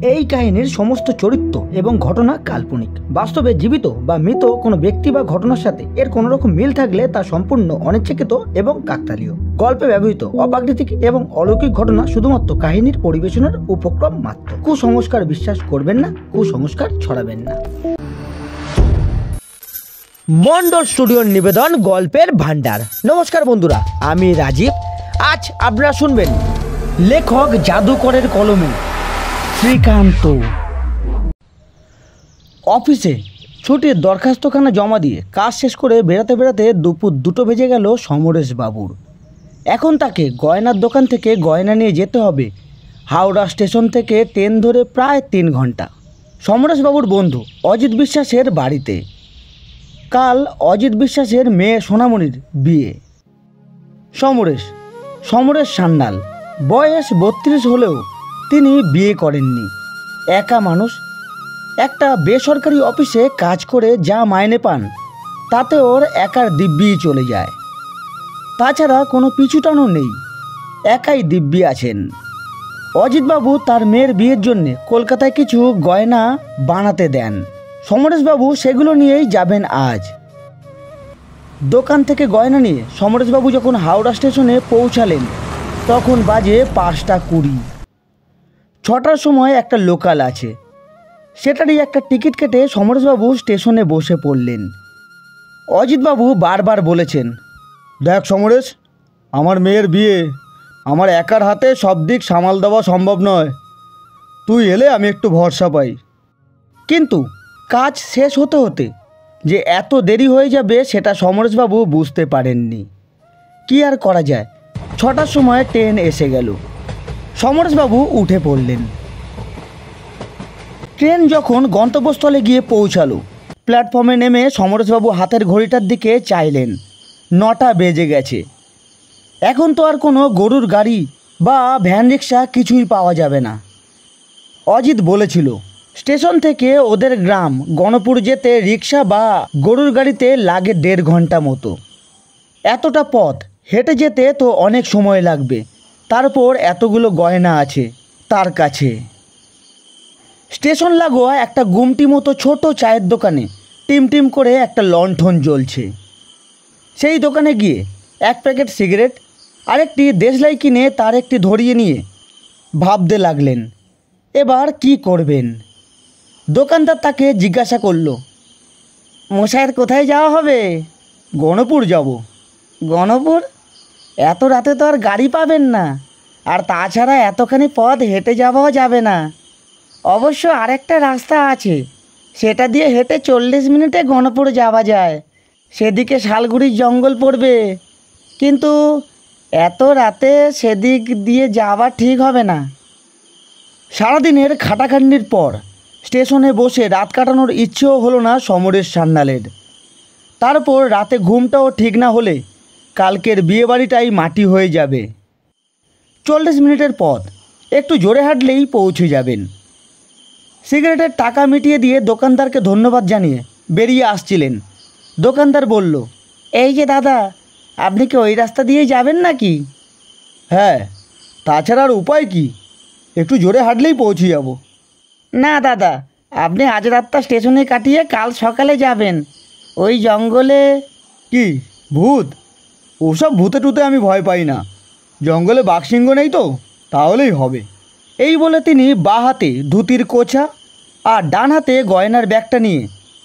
এই কাহিনীর সমস্ত চরিত্র এবং ঘটনা কাল্পনিক। বাস্তবে জীবিত বা মৃত কোনো ব্যক্তি বা ঘটনার সাথে এর কোনো রকম মিল থাকলে তা সম্পূর্ণ অনিচ্ছাকৃত এবং কাকতালীয়। গল্পে ব্যবহৃত অপ্রাকৃতিক এবং অলৌকিক ঘটনা শুধুমাত্র কাহিনীর পরিবেশনের উপক্রম মাত্র। কুসংস্কার বিশ্বাস করবেন না, কুসংস্কার ছড়াবেন না। মন্ডল স্টুডিওর নিবেদন গল্পের ভান্ডার। নমস্কার বন্ধুরা, আমি রাজীব। আজ আপনারা শুনবেন লেখক জাদুকরের কলমে শ্রীকান্ত। অফিসে ছুটির দরখাস্তখানা জমা দিয়ে কাজ শেষ করে বেড়াতে বেড়াতে দুপুর 2টো বেজে গেল সমরেশ বাবুর। এখন তাকে গয়নার দোকান থেকে গয়না নিয়ে যেতে হবে হাওড়া স্টেশন থেকে ট্রেন ধরে প্রায় 3 ঘন্টা সমরেশ বাবুর বন্ধু অজিত বিশ্বাসের বাড়িতে। কাল অজিত বিশ্বাসের মেয়ে সোনামণির বিয়ে। সমরেশ সান্যাল, বয়স 32 হলেও তিনি বিয়ে করেননি। একা মানুষ, একটা বেসরকারি অফিসে কাজ করে যা মাইনে পান তাতে ওর একার দিব্যি চলে যায়। তাছাড়া কোনো পিছুটানও নেই, একাই দিব্যি আছেন। অজিতবাবু তার মেয়ের বিয়ের জন্যে কলকাতায় কিছু গয়না বানাতে দেন। সমরেশবাবু সেগুলো নিয়েই যাবেন আজ। দোকান থেকে গয়না নিয়ে সমরেশবাবু যখন হাওড়া স্টেশনে পৌঁছালেন তখন বাজে 5:20। 6টার সময় একটা লোকাল আছে, সেটারই একটা টিকিট কেটে সমরেশবাবু স্টেশনে বসে পড়লেন। অজিতবাবু বারবার বলেছেন, দেখ সমরেশ, আমার মেয়ের বিয়ে, আমার একার হাতে সব দিক সামাল দেওয়া সম্ভব নয়। তুই এলে আমি একটু ভরসা পাই। কিন্তু কাজ শেষ হতে হতে যে এত দেরি হয়ে যাবে সেটা সমরেশবাবু বুঝতে পারেননি। কি আর করা যায়, 6টার সময় ট্রেন এসে গেল। সমরেশবাবু উঠে পড়লেন। ট্রেন যখন গন্তব্যস্থলে গিয়ে পৌঁছালো, প্ল্যাটফর্মে নেমে সমরেশবাবু হাতের ঘড়িটার দিকে চাইলেন। 9টা বেজে গেছে। এখন তো আর কোনো গরুর গাড়ি বা ভ্যান রিক্সা কিছুই পাওয়া যাবে না। অজিত বলেছিল স্টেশন থেকে ওদের গ্রাম গণপুর যেতে রিক্সা বা গরুর গাড়িতে লাগে 1.5 ঘন্টা মতো। এতটা পথ হেঁটে যেতে তো অনেক সময় লাগবে, তারপর এতগুলো গয়না আছে তার কাছে। স্টেশন লাগোয়া একটা গুমটি মতো ছোট চায়ের দোকানে টিমটিম করে একটা লণ্ঠন জ্বলছে। সেই দোকানে গিয়ে 1 প্যাকেট সিগারেট আর একটি দেশলাই কিনে তার একটি ধরিয়ে নিয়ে ভাবতে লাগলেন এবার কি করবেন। দোকানদার তাকে জিজ্ঞাসা করলো, মশাইয়ের কোথায় যাওয়া হবে? গণপুর যাব। গণপুর? এত রাতে তো আর গাড়ি পাবেন না, আর তাছাড়া এতখানি পথ হেঁটে যাওয়াও যাবে না। অবশ্য আরেকটা রাস্তা আছে, সেটা দিয়ে হেঁটে 40 মিনিটে গণপুর যাওয়া যায়। সেদিকে শালগুড়ির জঙ্গল পড়বে, কিন্তু এত রাতে সেদিক দিয়ে যাওয়া ঠিক হবে না। সারাদিনের খাটাখাটনির পর স্টেশনে বসে রাত কাটানোর ইচ্ছেও হলো না সমরেশ সান্যালের। তারপর রাতে ঘুমটাও ঠিক না হলে কালকের বিয়েবাড়িটাই মাটি হয়ে যাবে। 40 মিনিটের পথ একটু জোরে হাঁটলেই পৌঁছে যাবেন। সিগারেটের টাকা মিটিয়ে দিয়ে দোকানদারকে ধন্যবাদ জানিয়ে বেরিয়ে আসছিলেন। দোকানদার বলল, এই যে দাদা, আপনি কি ওই রাস্তা দিয়ে যাবেন নাকি? হ্যাঁ, তাছাড়া আর উপায় কি, একটু জোরে হাঁটলেই পৌঁছে যাব। না দাদা, আপনি আজ রাতটা স্টেশনে কাটিয়ে কাল সকালে যাবেন। ওই জঙ্গলে। কি ভূত? ওসব ভূতে টুতে আমি ভয় পাই না। জঙ্গলে বাঘসিংহ নেই তো, তাহলেই হবে। এই বলে তিনি বাঁ হাতে ধুতির কোছা আর ডান হাতে গয়নার ব্যাগটা নিয়ে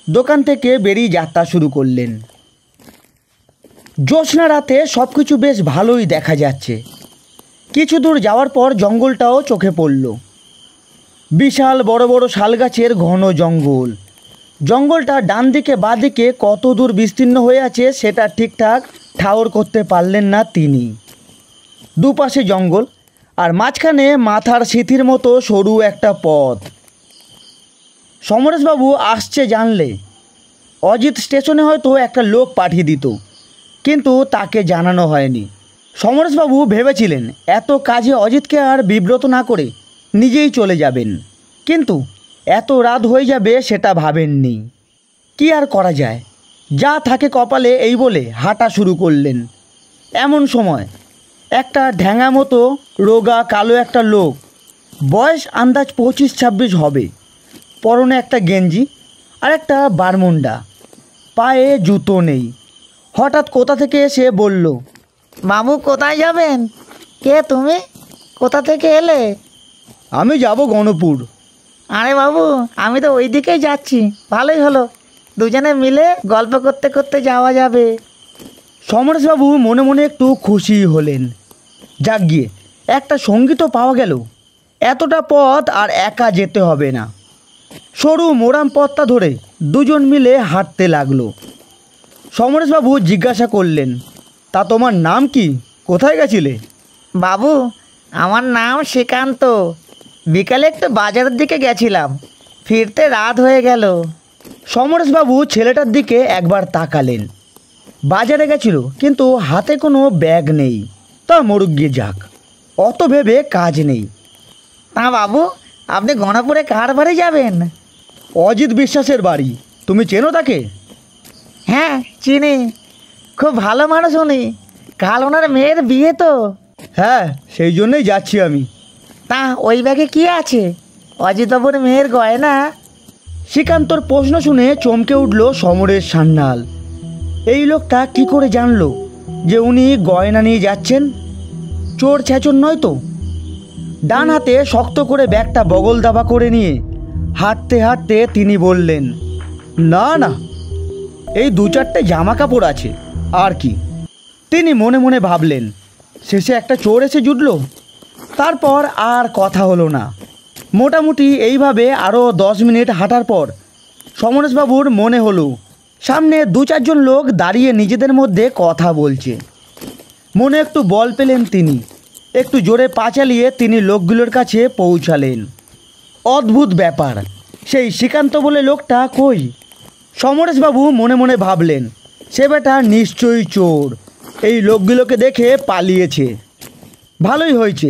দোকান থেকে বেরিয়ে যাত্রা শুরু করলেন। জ্যোৎস্না রাতে সব কিছু বেশ ভালোই দেখা যাচ্ছে। কিছু দূর যাওয়ার পর জঙ্গলটাও চোখে পড়ল। বিশাল বড় বড় শালগাছের ঘন জঙ্গল। জঙ্গলটা ডান দিকে বাঁ দিকে কত দূর বিস্তীর্ণ হয়ে আছে সেটা ঠিকঠাক ঠাউর করতে পারলেন না তিনি। দুপাশে জঙ্গল আর মাঝখানে মাথার সিথির মতো সরু একটা পথ। সমরেশবাবু আসছে জানলে অজিত স্টেশনে হয়তো একটা লোক পাঠিয়ে দিত, কিন্তু তাকে জানানো হয়নি। সমরেশবাবু ভেবেছিলেন এত কাজে অজিতকে আর বিব্রত না করে নিজেই চলে যাবেন, কিন্তু এত রাত হয়ে যাবে সেটা ভাবেননি। কি আর করা যায়, যা থাকে কপালে এই বলে হাঁটা শুরু করলেন। এমন সময় একটা ঢ্যাঙা মতো রোগা কালো একটা লোক বয়স আন্দাজ 25-26 হবে। পরনে একটা গেঞ্জি আর একটা বারমুন্ডা, পায়ে জুতো নেই। হঠাৎ কোথা থেকে এসে বলল, বাবু কোথায় যাবেন? কে তুমি? কোথা থেকে এলে? আমি যাব গণপুর। আরে বাবু, আমি তো ওই দিকেই যাচ্ছি। ভালোই হলো, দুজনে মিলে গল্প করতে করতে যাওয়া যাবে। সমরেশবাবু মনে মনে একটু খুশি হলেন। যাক গিয়ে একটা সঙ্গী তো পাওয়া গেল। এতটা পথ আর একা যেতে হবে না। সরু মোরাম পথটা ধরে দুজন মিলে হাঁটতে লাগলো। সমরেশবাবু জিজ্ঞাসা করলেন, তা তোমার নাম কি? কোথায় গেছিলে? বাবু, আমার নাম শ্রীকান্ত। বিকালে একটু বাজারের দিকে গেছিলাম, ফিরতে রাত হয়ে গেল। সমরেশবাবু ছেলেটার দিকে একবার তাকালেন। বাজারে গেছিল, কিন্তু হাতে কোনো ব্যাগ নেই। তা মরুক গিয়ে যাক, অত ভেবে কাজ নেই। তা বাবু, আপনি গণপুরে কার বাড়ি যাবেন? অজিত বিশ্বাসের বাড়ি। তুমি চেনো তাকে? হ্যাঁ চিনি, খুব ভালো মানুষ উনি। কাল ওনার মেয়ের বিয়ে তো। হ্যাঁ, সেই জন্যই যাচ্ছি আমি। তা ওই ব্যাগে কি আছে? অজিতবাবুর মেয়ের গয়না। শ্রীকান্তর প্রশ্ন শুনে চমকে উঠল সমরেশ সান্যাল। এই লোকটা কি করে জানলো যে উনি গয়না নিয়ে যাচ্ছেন? চোর ছেচর নয় তো? ডান হাতে শক্ত করে ব্যাগটা বগল দাবা করে নিয়ে হাঁটতে হাঁটতে তিনি বললেন, না না, এই 2-4টে জামা কাপড় আছে, আর কি। তিনি মনে মনে ভাবলেন, শেষে একটা চোর এসে জুটল। তারপর আর কথা হলো না। মোটামুটি এইভাবে আরও 10 মিনিট হাঁটার পর সমরেশবাবুর মনে হলো সামনে 2-4 জন লোক দাঁড়িয়ে নিজেদের মধ্যে কথা বলছে। মনে একটু বল পেলেন তিনি। একটু জোরে পা চালিয়ে তিনি লোকগুলোর কাছে পৌঁছালেন। অদ্ভুত ব্যাপার, সেই শ্রীকান্ত বলে লোকটা কই? সমরেশবাবু মনে মনে ভাবলেন, সে বেটা নিশ্চয়ই চোর। এই লোকগুলোকে দেখে পালিয়েছে। ভালোই হয়েছে,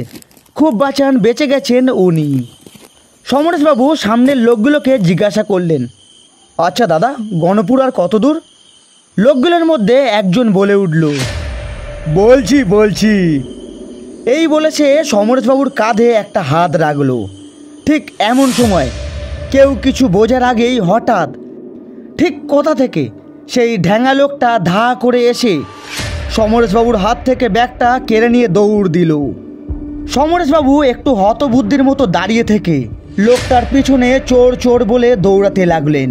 খুব বাঁচান বেঁচে গেছেন উনি। সমরেশবাবু সামনের লোকগুলোকে জিজ্ঞাসা করলেন, আচ্ছা দাদা, গণপুর আর কত দূর? লোকগুলোর মধ্যে একজন বলে উঠল, বলছি। এই বলেছে সমরেশবাবুর কাঁধে একটা হাত রাখলো। ঠিক এমন সময় কেউ কিছু বোঝার আগেই হঠাৎ ঠিক কোথা থেকে সেই ঢ্যাঙা লোকটা ধা করে এসে সমরেশবাবুর হাত থেকে ব্যাগটা কেড়ে নিয়ে দৌড় দিল। সমরেশবাবু একটু হতবুদ্ধির মতো দাঁড়িয়ে থেকে লোকটার পিছনে চোর চোর বলে দৌড়াতে লাগলেন।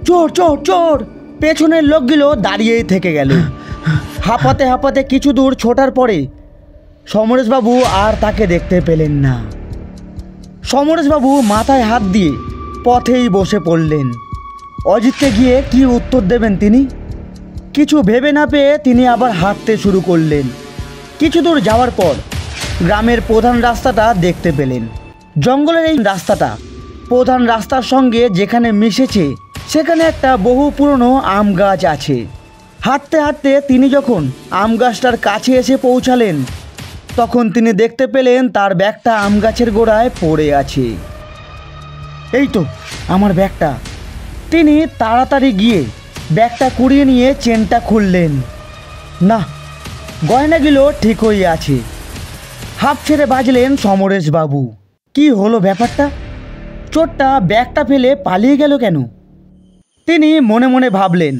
চোর চোর চোর! পেছনের লোকগুলো দাঁড়িয়েই থেকে গেল। হাঁপাতে হাঁপাতে কিছু দূর ছোটার পরে সমরেশবাবু আর তাকে দেখতে পেলেন না। সমরেশবাবু মাথায় হাত দিয়ে পথেই বসে পড়লেন। অজিতকে গিয়ে কি উত্তর দেবেন তিনি? কিছু ভেবে না পেয়ে তিনি আবার হাঁটতে শুরু করলেন। কিছু দূর যাওয়ার পর গ্রামের প্রধান রাস্তাটা দেখতে পেলেন। জঙ্গলের এই রাস্তাটা প্রধান রাস্তার সঙ্গে যেখানে মিশেছে সেখানে একটা বহু পুরনো আম গাছ আছে। হাঁটতে হাঁটতে তিনি যখন আম গাছটার কাছে এসে পৌঁছালেন, তখন তিনি দেখতে পেলেন তার ব্যাগটা আম গাছের গোড়ায় পড়ে আছে। এই তো আমার ব্যাগটা। তিনি তাড়াতাড়ি গিয়ে ব্যাগটা কুড়িয়ে নিয়ে চেনটা খুললেন। না, গয়নাগুলো ঠিকই আছে। হাঁপ ছেড়ে বাজলেন সমরেশবাবু। কি হলো ব্যাপারটা? চোরটা ব্যাগটা ফেলে পালিয়ে গেল কেন? তিনি মনে মনে ভাবলেন,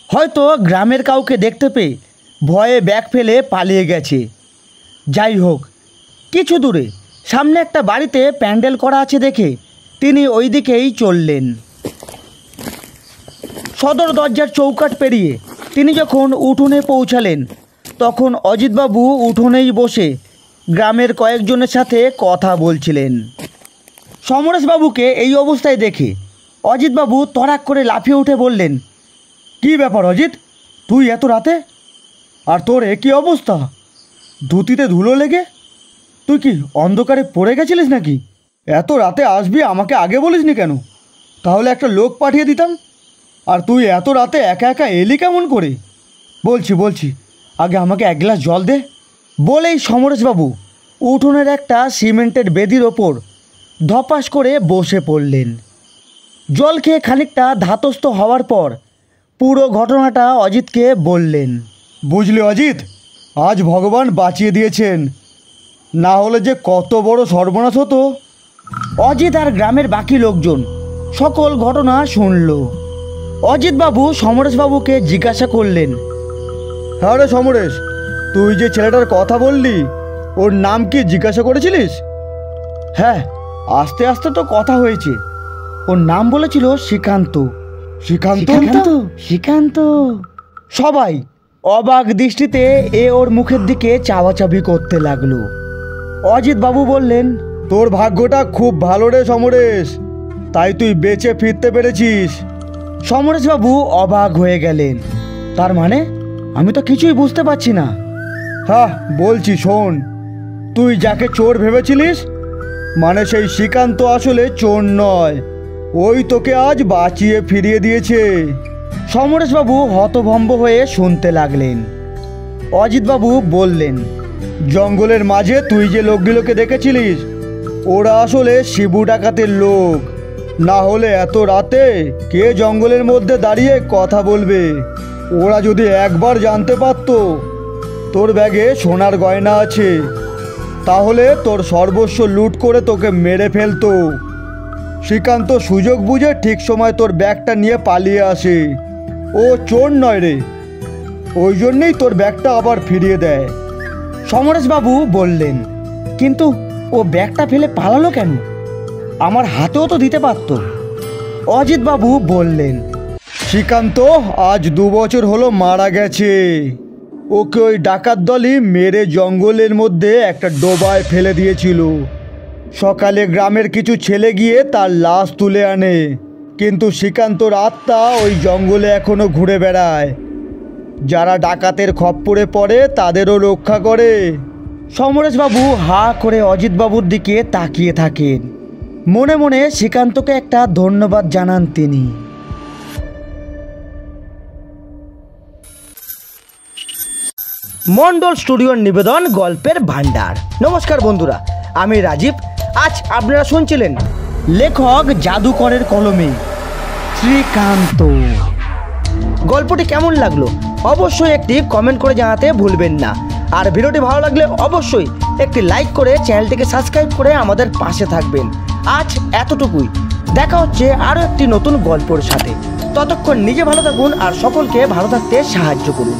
হয়তো গ্রামের কাউকে দেখতে পেয়ে ভয়ে ব্যাগ ফেলে পালিয়ে গেছে। যাই হোক, কিছু দূরে সামনে একটা বাড়িতে প্যান্ডেল করা আছে দেখে তিনি ওই দিকেই চললেন। সদর দরজার চৌকাঠ পেরিয়ে তিনি যখন উঠোনে পৌঁছালেন, তখন অজিতবাবু উঠোনেই বসে গ্রামের কয়েকজনের সাথে কথা বলছিলেন। সমরেশবাবুকে এই অবস্থায় দেখে অজিতবাবু তড়াক করে লাফিয়ে উঠে বললেন, কি ব্যাপার অজিত, তুই এত রাতে? আর তোর একই অবস্থা, ধুতিতে ধুলো লেগে? তুই কি অন্ধকারে পড়ে গেছিলিস নাকি? এত রাতে আসবি, আমাকে আগে বলিসনি কেন? তাহলে একটা লোক পাঠিয়ে দিতাম। আর তুই এত রাতে একা একা এলি কেমন করে? বলছি, আগে আমাকে 1 গ্লাস জল দে। বলেই সমরেশবাবু উঠোনের একটা সিমেন্টের বেদির ওপর ধপাস করে বসে পড়লেন। জল খেয়ে খানিকটা ধাতস্থ হওয়ার পর পুরো ঘটনাটা অজিতকে বললেন। বুঝলি অজিত, আজ ভগবান বাঁচিয়ে দিয়েছেন, না হলে যে কত বড় সর্বনাশ হতো অজিত আর গ্রামের বাকি লোকজন সকল ঘটনা শুনল। অজিতবাবু সমরেশবাবুকে জিজ্ঞাসা করলেন, হ্যাঁ রে সমরেশ, তুই যে ছেলেটার কথা বললি ওর নাম কি জিজ্ঞাসা করেছিলিস? হ্যাঁ, আস্তে আস্তে তো কথা হয়েছে। ওর নাম বলেছিল শ্রীকান্ত। শ্রীকান্ত? শ্রীকান্ত। সবাই অবাক দৃষ্টিতে ওর মুখের দিকে চাওয়াচাবি করতে লাগলো। অজিতবাবু বললেন, তোর ভাগ্যটা খুব ভালো রে সমরেশ, তাই তুই বেঁচে ফিরতে পেরেছিস। সমরেশবাবু অবাক হয়ে গেলেন। তার মানে? আমি তো কিছুই বুঝতে পারছি না। হ্যাঁ বলছি, শোন। তুই যাকে চোর ভেবেছিলিস, মানে সেই শ্রীকান্ত আসলে চোর নয়, ওই তোকে আজ বাঁচিয়ে ফিরিয়ে দিয়েছে। সমরেশবাবু হতভম্ব হয়ে শুনতে লাগলেন। অজিতবাবু বললেন, জঙ্গলের মাঝে তুই যে লোকগুলোকে দেখেছিলিস, ওরা আসলে শিবু ডাকাতের লোক। না হলে এত রাতে কে জঙ্গলের মধ্যে দাঁড়িয়ে কথা বলবে? ওরা যদি একবার জানতে পারতো তোর ব্যাগে সোনার গয়না আছে, তাহলে তোর সর্বস্ব লুট করে তোকে মেরে ফেলতো। শ্রীকান্ত সুযোগ বুঝে ঠিক সময় তোর ব্যাগটা নিয়ে পালিয়ে আসে। ও চোর নয় রে, ওই জন্যেই তোর ব্যাগটা আবার ফিরিয়ে দেয়। সমরেশবাবু বললেন, কিন্তু ও ব্যাগটা ফেলে পালালো কেন? আমার হাতেও তো দিতে পারত। অজিতবাবু বললেন, শ্রীকান্ত আজ 2 বছর হলো মারা গেছে। ওকে ওই ডাকাত দলই মেরে জঙ্গলের মধ্যে একটা ডোবায় ফেলে দিয়েছিল। সকালে গ্রামের কিছু ছেলে গিয়ে তার লাশ তুলে আনে, কিন্তু শ্রীকান্তর আত্মা ওই জঙ্গলে এখনো ঘুরে বেড়ায়। যারা ডাকাতের খপ্পরে পড়ে তাদেরও রক্ষা করে। সমরেশবাবু হা করে অজিতবাবুর দিকে তাকিয়ে থাকেন। মনে মনে শ্রীকান্তকে একটা ধন্যবাদ জানান তিনি। মন্ডল স্টুডিওর নিবেদন গল্পের ভান্ডার। নমস্কার বন্ধুরা, আমি রাজীব। আজ আপনারা শুনছিলেন লেখক জাদুকরের কলমে শ্রীকান্ত। গল্পটি কেমন লাগলো অবশ্যই একটি কমেন্ট করে জানাতে ভুলবেন না। আর ভিডিওটি ভালো লাগলে অবশ্যই একটি লাইক করে চ্যানেলটিকে সাবস্ক্রাইব করে আমাদের পাশে থাকবেন। আজ এতটুকুই, দেখা হচ্ছে আরও একটি নতুন গল্পের সাথে। ততক্ষণ নিজে ভালো থাকুন আর সকলকে ভালো থাকতে সাহায্য করুন।